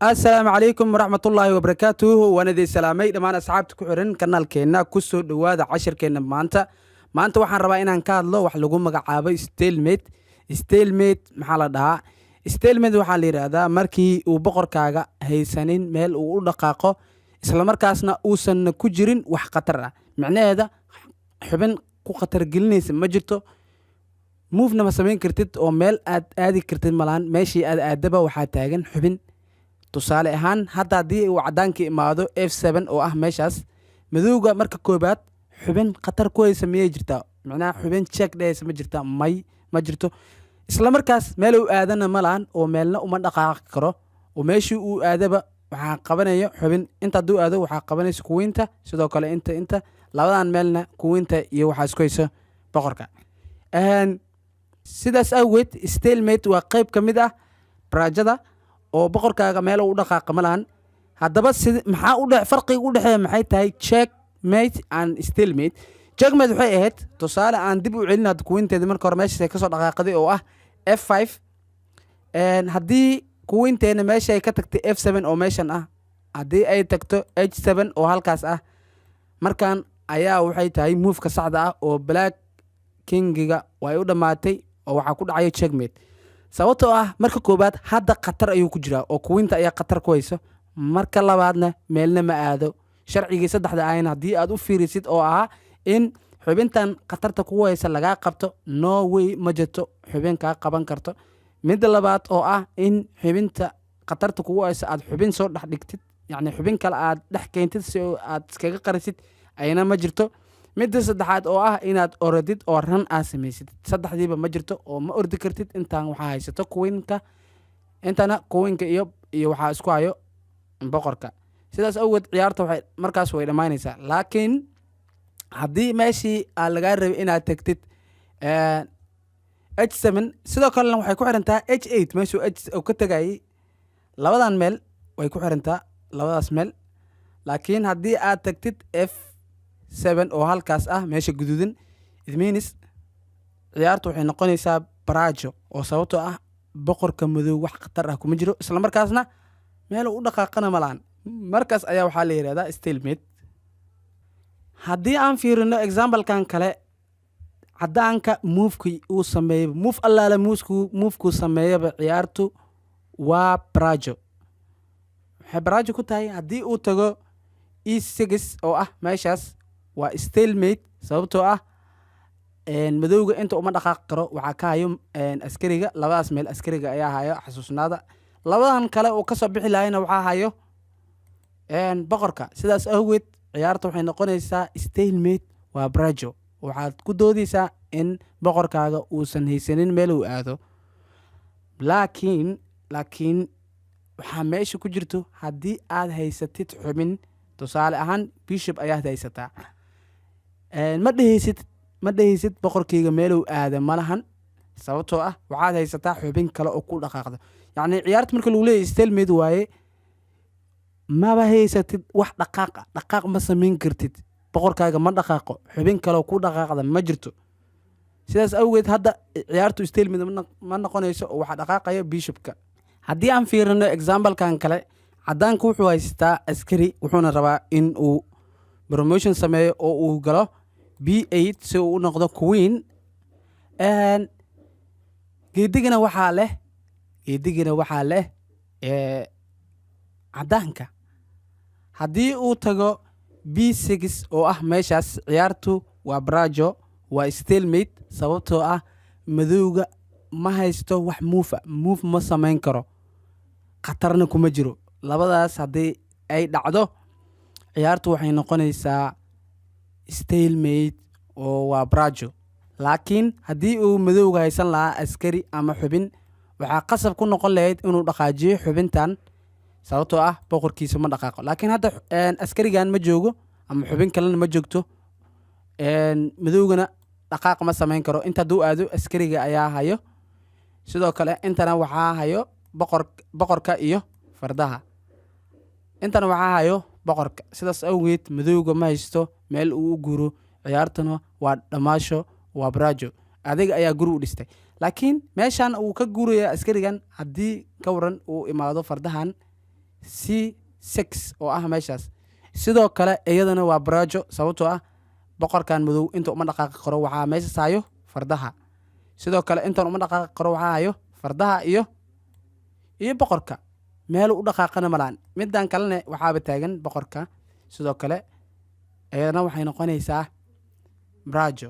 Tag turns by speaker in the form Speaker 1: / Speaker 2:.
Speaker 1: السلام عليكم ورحمة الله وبركاته وانا دي سلامي دمان أصحابتك وحرين كنال كينا كسو دوادا عشر كينا maanta waxaan rabaa inaan ka hadlo wax lagu magacaabo stalemate maxaa la dhahaa stalemate waxaa la yiraahdaa markii uu boqorkaaga haysanin meel uu u dhaqaaqo isla markaasna uusan ku jirin wax khatar ah macnaheeda xubin ku khatar gelinaysa ma jirto move ma samayn kartid oo meel aad aadi kartid malaan meeshii aad aadaba waxaa taagan xubin tusaale ahaan hadda haddii uu cadaanka imaado f7 oo ah meeshaas madowga marka koobaad xubin khatar ku haysa miyay jirtaa macnaha xubin check dhaysa ma jirtaa ma jirto isla markaas meel uu aadana ma lahan oo meelna uma dhaqaaqi karo oo meeshii uu aadaba waxaa qabanaya xubin inta hadduu aado waxaa qabanaysa kuwiinta sidoo kale inta labadan meelna kuwiinta iyo waxaa isku hayso boqorka sidaas awgeed stalemate waa qayb ka mid ah baraajada oo boqorkaaga meel uu u dhaqaaqa ma lahan haddaba maxaa farqiga u dhexeeya maxay tahay checkmate and stalemate checkmate waxay ahayd tusaale aan dib u celin hadda kuwinteeda marka hore meeshaas ay kasoo dhaqaaqday oo ah f5 haddii kuwinteena meesha ay ka tagtay f7 oo meeshan ah haddii ay tagto h7 oo halkaas ah markan ayaa waxay tahay moveka saxda ah oo black kingiga way u dhammaatay oo waxaa ku dhacaya checkmate sababtoo ah marka koobaad hadda khatar ayuu ku jiraa oo kuwinta ayaa khatar ku hayso marka labaadna meelna ma aado sharcigii saddexda ahayna haddii aad u fiirisid oo ahaa in xubintan khatarta kugu haysa lagaa qabto no way ma jirto xubin kaa qaban karto midda labaad oo ah in xubinta khatarta kugu haysa aad xubin soo dhex dhigtid yacni xubin kale aad dhex keentid si aad iskaga qarisid ayna ma jirto midda saddexaad oo ah inaad orodid oo ran aad samaysid saddexdiiba ma jirto oo ma ordi kartid intaan waxaa haysato kuwinka intana kuwinka iyo waxaa isku hayo boqorka sidaas awgeed ciyaarta waxay markaas way dhammaanaysaa laakiin haddii meeshii aa lagaa rabay inaad tagtid h7 sidoo kalena waxay ku xirantaa h8 meeshuu h ka tagayay labadan meel way ku xirantaa labadaas meel laakiin haddii aad tagtid f7 oo halkaas ah meesha guduudan it means ciyaartu waxay noqonaysaa baraajo oo sababtoo ah boqorka madow wax khatar ah kuma jiro isla markaasna meel u dhaqaaqana malaan markaas ayaa waxaa la yidhahdaa stalemate haddii aan fiirino examplekan kale cadaanka movekii uu sameeyey move allaale movekuu sameeyaba ciyaartu waa baraajo waxay baraajo ku tahay haddii uu tago e6 oo ah meeshaas waa stalemate sababtoo ah madowga inta uma dhaqaaqi karo waxaa ka hayo askariga labadaas meel askariga ayaa hayo xasuusnaada labadan kale uu kasoo bixi lahayna waxaa hayo boqorka sidaas awgeed ciyaarta waxay noqonaysaa stalemate waa baraajo waxaad ku doodaysaa in boqorkaaga uusan haysanin meel uu aado laakiin waxaa meesha ku jirto haddii aad haysatid xubin tusaale ahaan bishop ayaad haysataa ma dhehaysid boqorkayga meeluu aada ma lahan sababtoo ah waxaad haysataa xubin kale oo ku dhaqaaqdo yacni ciyaarta marka lagu leeyahy stalemate waaye maba haysatid wax dhaqaaq ma samayn kartid boqorkaaga ma dhaqaaqo xubin kaleoo ku dhaqaaqda ma jirto sidaas awgeed hadda ciyaartu stalemate ma noqonayso oo waxaa dhaqaaqaya bishopka haddii aan fiirino examplekan kale cadaanka wuxuu haystaa askari wuxuuna rabaa in uu promotion sameeyo oo uu galo b8 si uu u noqdo queen geedigana waxaa leh cadaanka haddii uu tago b6 oo ah meeshaas ciyaartu waa baraajo waa stalemate sababtoo ah madowga ma haysto wax move ma samayn karo khatarna kuma jiro labadaas haddii ay dhacdo ciyaartu waxay noqonaysaa stalemate oo waa baraajo laakiin haddii uu madowga haysan lahaa askari ama xubin waxaa qasab ku noqon lahayd inuu dhaqaajiyo xubintan sababtoo ah boqorkiisa ma dhaqaaqo laakiin hadda askarigan ma joogo ama xubin kalena ma joogto madowgana dhaqaaq ma samayn karo inta hadduu aado askariga ayaa hayo sidoo kale intana waxaa hayo boqorka iyo fardaha intana waxaa hayo boqorka sidaas awgeed madowga ma haysto meel uu u guuro ciyaartana waa dhammaasho waa baraajo adiga ayaa guri u dhistay laakiin meeshan uu ka guuraya askarigan haddii ka waran uu imaado fardahan c6 oo ah meeshaas. sidoo kale iyadana waa baraajo sababtoo ah boqorkan madow inta uma dhaqaaqi karo waxaa meesha saayo fardaha. sidoo kale intan uma dhaqaaqi karo waxaa hayo fardaha iyo boqorka meel u dhaqaaqana malaan. midan kalena waxaaba taagan boqorka. sidoo kale iyadana waxay noqonaysaa baraajo.